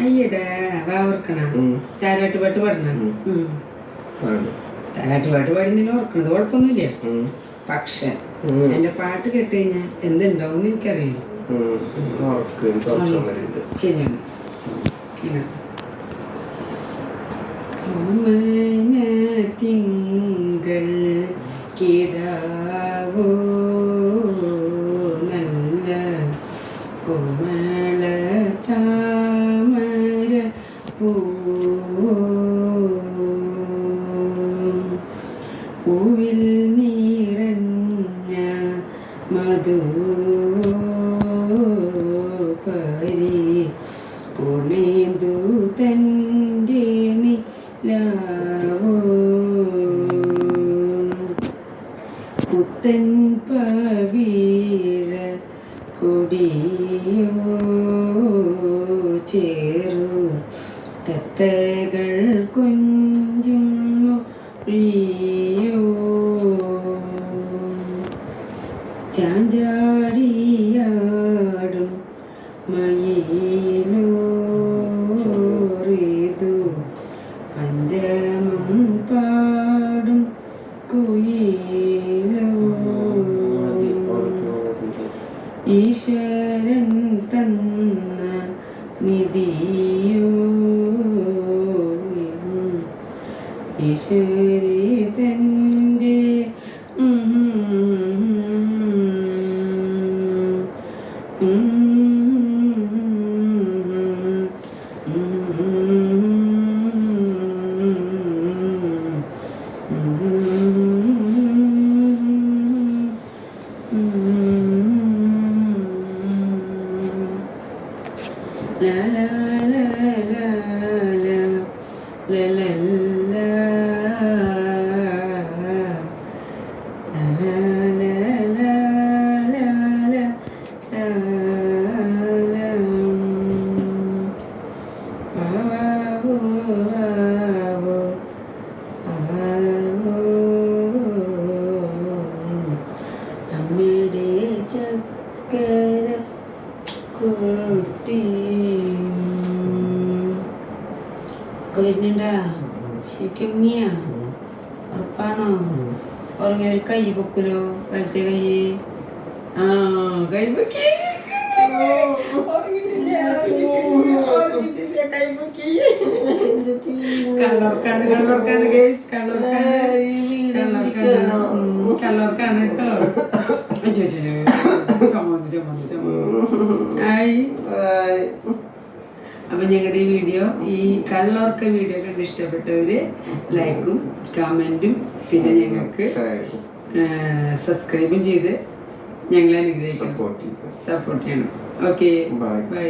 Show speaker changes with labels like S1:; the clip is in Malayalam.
S1: അയ്യടാ വാവർക്കണം താരാട്ട് പാട്ട് പാടണം താരാട്ട് പാട്ട് പാടുന്നതിന് ഓർക്കണത് കുഴപ്പമൊന്നുമില്ല. പക്ഷെ എന്റെ പാട്ട് കേട്ട് കഴിഞ്ഞാൽ എന്തുണ്ടാവും എനിക്കറിയില്ല. ശരിയാണ്. തിങ്കൾ കിടാവോ നല്ല കോമള താമര പൂവിൽ നിറഞ്ഞ മധുപരി കൊണേന്തു തൻ്റെ നിലാവോ പുത്തൻ പവിഴ കൊടിയോ ചേരു തത്തകൾ കൊഞ്ചും പ്രിയോ ചാഞ്ചാടിയാടും മയിലോ റേതു പഞ്ചമം പാടും കുയിലോ ഈശ്വരൻ തന്ന നിധിയോ ഈശ്വരി തൻ്റെ la la la la la la la la അമ്മയുടെ ചക്കര കൊട്ടി വരുന്നുണ്ടാ ശരിക്കും ഉറപ്പാണോ? ഉറങ്ങി ഒരു കൈ പൊക്കലോ വലത്തെ കൈ കൈ പൊക്കി കള്ളോർക്കാണ് കള്ളോർക്കാണ് ഗൈസ് കള്ളോർക്കാണ് കേട്ടോ. അപ്പൊ ഞങ്ങളുടെ ഈ വീഡിയോ ഈ കള്ളോർക്ക വീഡിയോ കണ്ട് ഇഷ്ടപ്പെട്ടവര് ലൈക്കും കമന്റും പിന്നെ ഞങ്ങൾക്ക് സബ്സ്ക്രൈബും ചെയ്ത് ഞങ്ങളെ അനുഗ്രഹിക്കണം, സപ്പോർട്ട് ചെയ്യണം. Okay, by.